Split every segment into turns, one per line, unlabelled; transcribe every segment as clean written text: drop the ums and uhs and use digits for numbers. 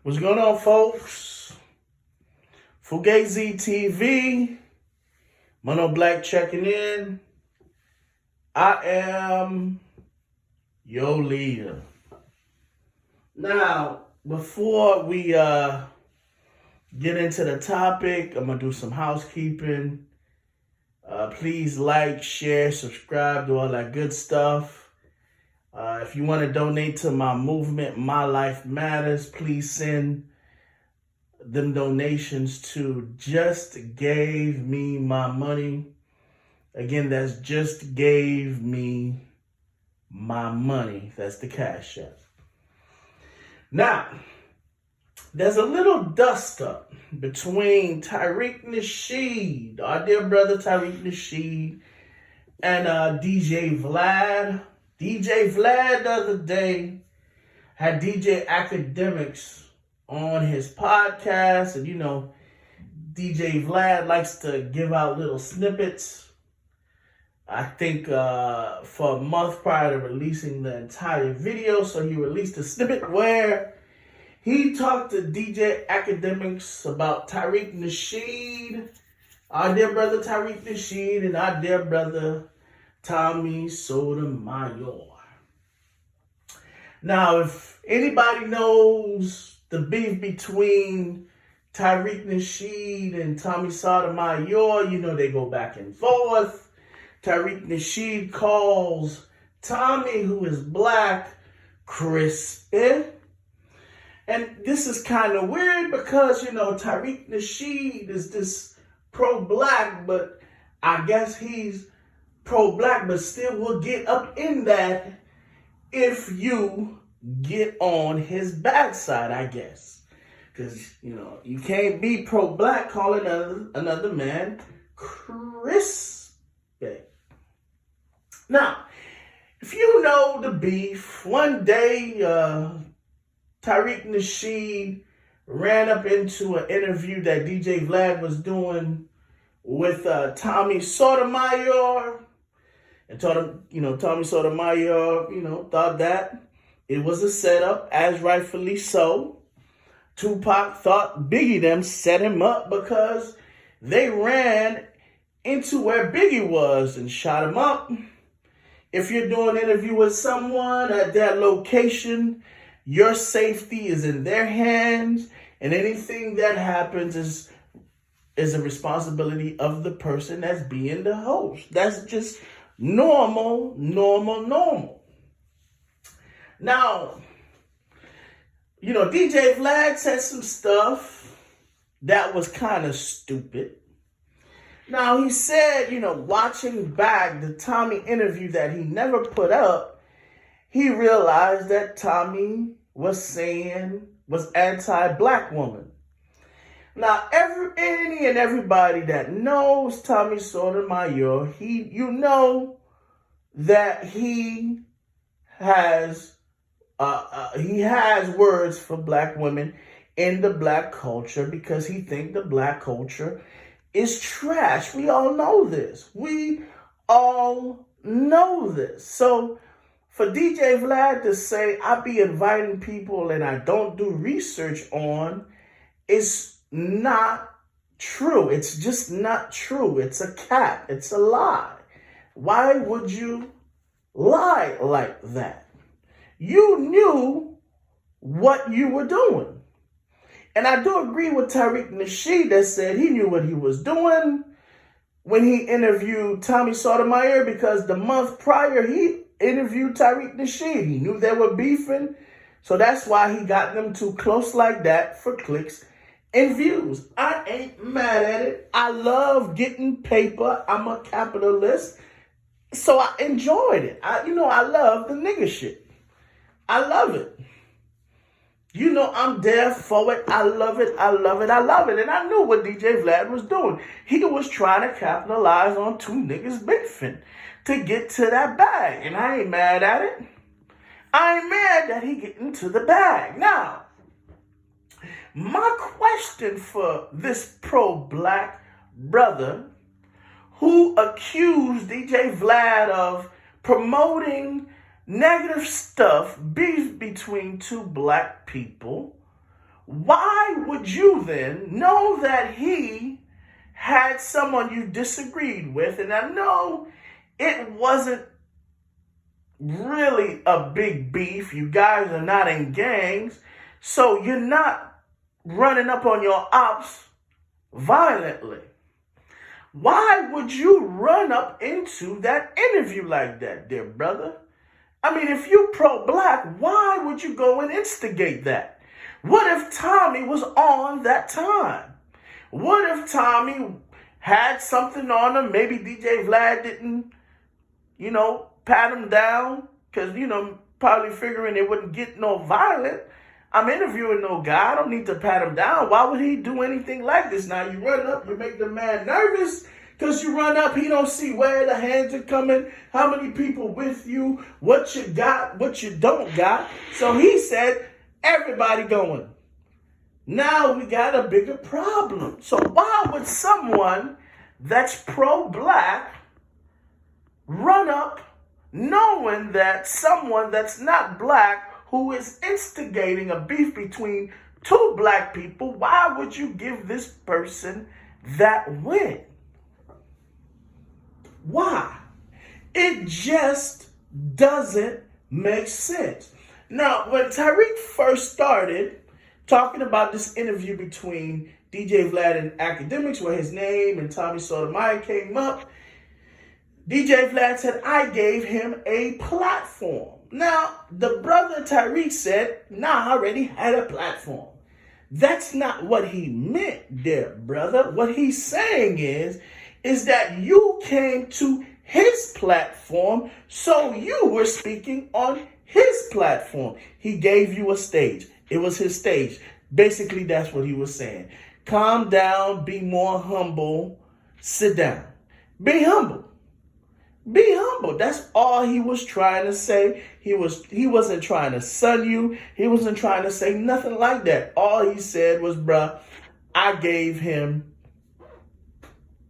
What's going on, folks? Fugazi TV, Mono Black checking in. I am your leader. Now, before we get into the topic, I'm going to do some housekeeping. Please like, share, subscribe, do all that good stuff. If you want to donate to my movement, My Life Matters, please send them donations to Just Gave Me My Money. Again, that's Just Gave Me My Money. That's the Cash App. Now, there's a little dust up between Tariq Nasheed, our dear brother Tariq Nasheed, and DJ Vlad. DJ Vlad the other day had DJ Academics on his podcast, and DJ Vlad likes to give out little snippets. I think for a month prior to releasing the entire video, so he released a snippet where he talked to DJ Academics about Tariq Nasheed, our dear brother Tariq Nasheed, and our dear brother Tommy Sotomayor. Now, if anybody knows the beef between Tariq Nasheed and Tommy Sotomayor, they go back and forth. Tariq Nasheed calls Tommy, who is black, crispy. And this is kind of weird because, Tariq Nasheed is this pro-black, but I guess he's pro-black, but still will get up in that if you get on his backside, I guess. Because, you can't be pro-black calling another man crispy. Now, if you know the beef, one day Tariq Nasheed ran up into an interview that DJ Vlad was doing with Tommy Sotomayor. And Tommy Sotomayor, thought that it was a setup, as rightfully so. Tupac thought Biggie them set him up because they ran into where Biggie was and shot him up. If you're doing an interview with someone at that location, your safety is in their hands, and anything that happens is a responsibility of the person that's being the host. That's just normal. Now, DJ Vlad said some stuff that was kind of stupid. Now, he said, watching back the Tommy interview that he never put up, he realized that Tommy was anti-black woman. Now, any and everybody that knows Tommy Sotomayor, that he has words for black women in the black culture because he thinks the black culture is trash. We all know this. So for DJ Vlad to say, I be inviting people and I don't do research on, is not true. It's just not true. It's a cap. It's a lie. Why would you lie like that? You knew what you were doing. And I do agree with Tariq Nasheed that said he knew what he was doing when he interviewed Tommy Sotomayor, because the month prior he interviewed Tariq Nasheed. He knew they were beefing, so that's why he got them too close like that for clicks and views. I ain't mad at it. I love getting paper. I'm a capitalist, so I enjoyed it. I love the nigga shit. I love it. I'm there for it. I love it. And I knew what DJ Vlad was doing. He was trying to capitalize on two niggas beefing to get to that bag. And I ain't mad at it. I ain't mad that he getting to the bag. Now, my question for this pro-black brother who accused DJ Vlad of promoting negative stuff, beef between two black people, why would you then know that he had someone you disagreed with? And I know it wasn't really a big beef. You guys are not in gangs, so you're not running up on your ops violently. Why would you run up into that interview like that, dear brother? I mean, if you pro-black, why would you go and instigate that? What if Tommy was on that time? What if Tommy had something on him? Maybe DJ Vlad didn't, pat him down because, probably figuring it wouldn't get no violent. I'm interviewing no guy. I don't need to pat him down. Why would he do anything like this? Now, you run up, you make the man nervous because you run up. He don't see where the hands are coming, how many people with you, what you got, what you don't got. So he said, everybody going. Now we got a bigger problem. So why would someone that's pro-black run up knowing that someone that's not black who is instigating a beef between two black people, why would you give this person that win? Why? It just doesn't make sense. Now, when Tariq first started talking about this interview between DJ Vlad and Academics, where his name and Tommy Sotomayor came up, DJ Vlad said, I gave him a platform. Now, the brother Tariq said, nah, I already had a platform. That's not what he meant, dear brother. What he's saying is that you came to his platform, so you were speaking on his platform. He gave you a stage. It was his stage. Basically, that's what he was saying. Calm down, be more humble, sit down. Be humble. Be humble. That's all he was trying to say. He wasn't trying to sun you. He wasn't trying to say nothing like that. All he said was, bruh, I gave him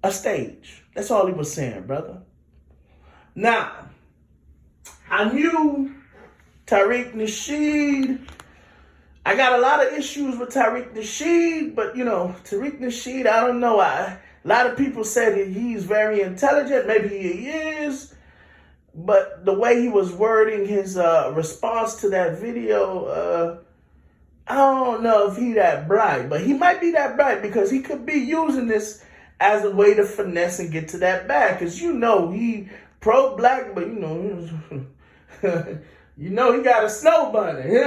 a stage. That's all he was saying, brother. Now, I knew Tariq Nasheed. I got a lot of issues with Tariq Nasheed, but Tariq Nasheed, I don't know. A lot of people said he's very intelligent. Maybe he is. But the way he was wording his response to that video, I don't know if he that bright. But he might be that bright because he could be using this as a way to finesse and get to that bag. Because he pro-black, but he got a snow bunny.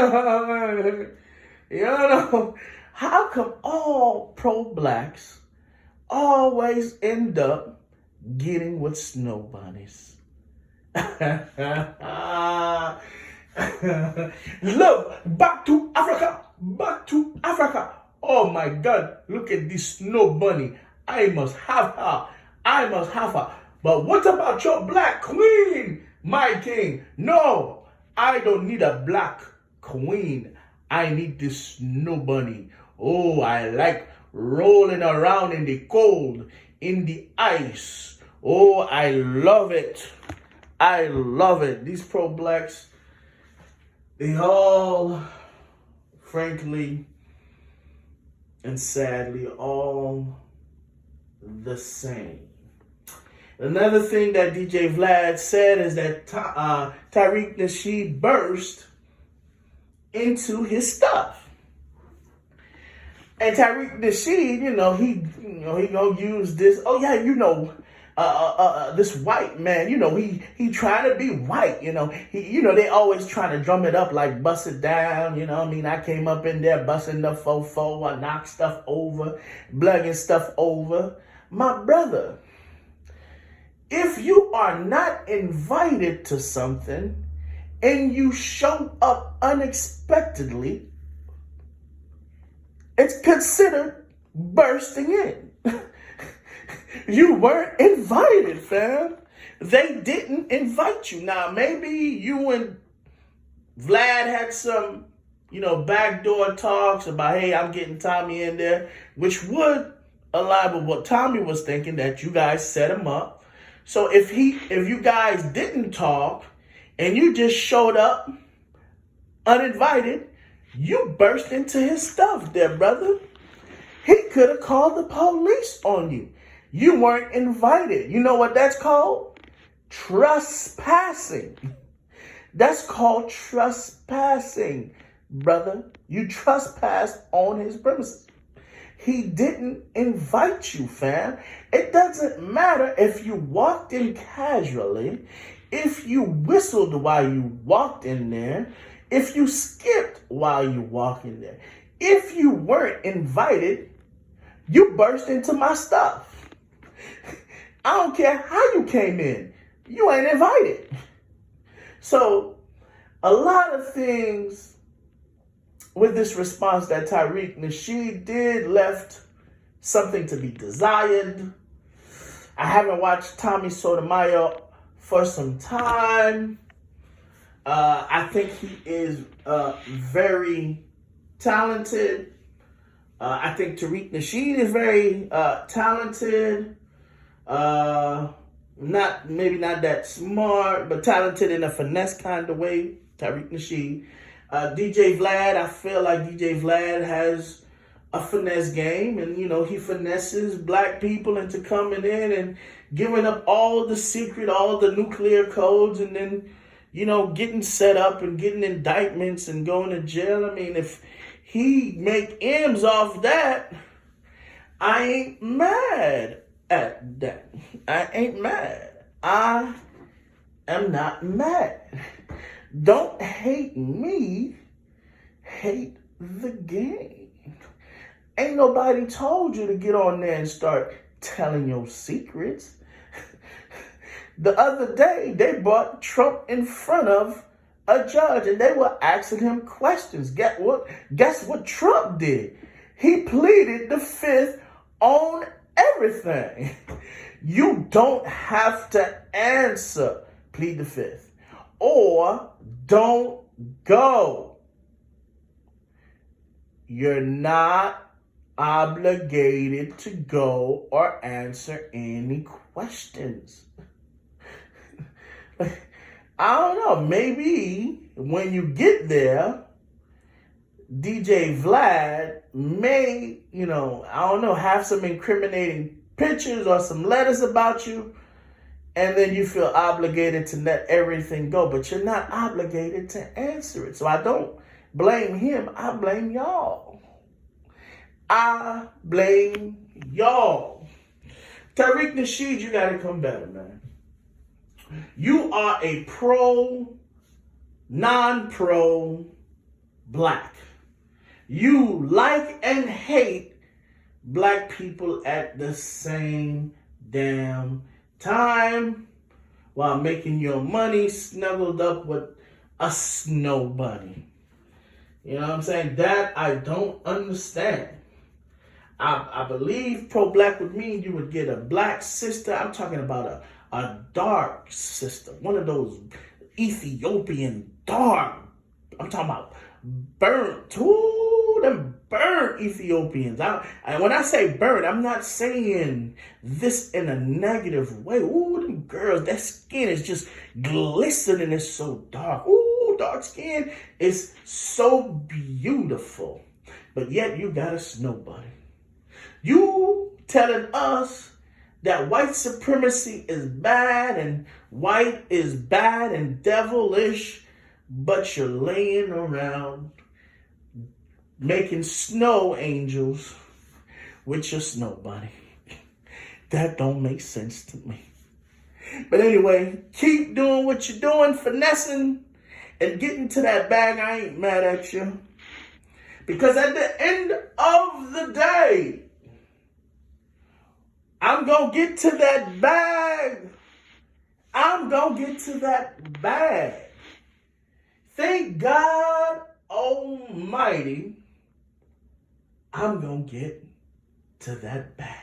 How come all pro-blacks always end up getting with snow bunnies? Look, back to Africa. Oh my God, look at this snow bunny. I must have her. But what about your black queen, my king? No, I don't need a black queen. I need this snow bunny. Oh, I like rolling around in the cold, in the ice. Oh, I love it. I love it. These pro-blacks, they all, frankly and sadly, all the same. Another thing that DJ Vlad said is that Tariq Nasheed burst into his stuff. And Tariq Nasheed, he gonna use this. Oh yeah, this white man. He trying to be white. They always trying to drum it up like bust it down. I came up in there busting the fofo. I knocked stuff over, plugging stuff over. My brother, if you are not invited to something and you show up unexpectedly, it's considered bursting in. You weren't invited, fam. They didn't invite you. Now, maybe you and Vlad had some, backdoor talks about, hey, I'm getting Tommy in there, which would align with what Tommy was thinking, that you guys set him up. So if you guys didn't talk and you just showed up uninvited, You burst into his stuff there, brother. He could have called the police on you. You weren't invited. You know what that's called? Trespassing. That's called trespassing, brother. You trespassed on his premises. He didn't invite you, fam. It doesn't matter if you walked in casually, if you whistled while you walked in there, if you skipped while you walked in there. If you weren't invited, you burst into my stuff. I don't care how you came in. You ain't invited. So, a lot of things with this response that Tariq Nasheed did left something to be desired. I haven't watched Tommy Sotomayor for some time. I think he is very talented. I think Tariq Nasheed is very talented. Maybe not that smart, but talented in a finesse kind of way. Tariq Nasheed. DJ Vlad, I feel like DJ Vlad has a finesse game, and he finesses black people into coming in and giving up all the secret, all the nuclear codes, and then getting set up and getting indictments and going to jail. I mean, if he make M's off that, I ain't mad at that. I ain't mad. I am not mad. Don't hate me, hate the game. Ain't nobody told you to get on there and start telling your secrets. The other day, they brought Trump in front of a judge and they were asking him questions. Guess what Trump did? He pleaded the fifth on everything. You don't have to answer, plead the fifth. Or don't go. You're not obligated to go or answer any questions. I don't know. Maybe when you get there, DJ Vlad may, have some incriminating pictures or some letters about you. And then you feel obligated to let everything go, but you're not obligated to answer it. So I don't blame him. I blame y'all. I blame y'all. Tariq Nasheed, you got to come better, man. You are a pro, non-pro black. You like and hate black people at the same damn time while making your money snuggled up with a snow bunny. You know what I'm saying? That I don't understand. I believe pro-black would mean you would get a black sister. I'm talking about a dark sister. One of those Ethiopian dark. I'm talking about burnt. Ooh, them burnt Ethiopians. And when I say burnt, I'm not saying this in a negative way. Ooh, them girls, that skin is just glistening. It's so dark. Ooh, dark skin is so beautiful. But yet you got a snow bunny. You telling us that white supremacy is bad and white is bad and devilish, but you're laying around making snow angels with your snow bunny. That don't make sense to me. But anyway, keep doing what you're doing, finessing and getting to that bag. I ain't mad at you. Because at the end of the day, I'm going to get to that bag. I'm going to get to that bag. Thank God Almighty, I'm going to get to that bag.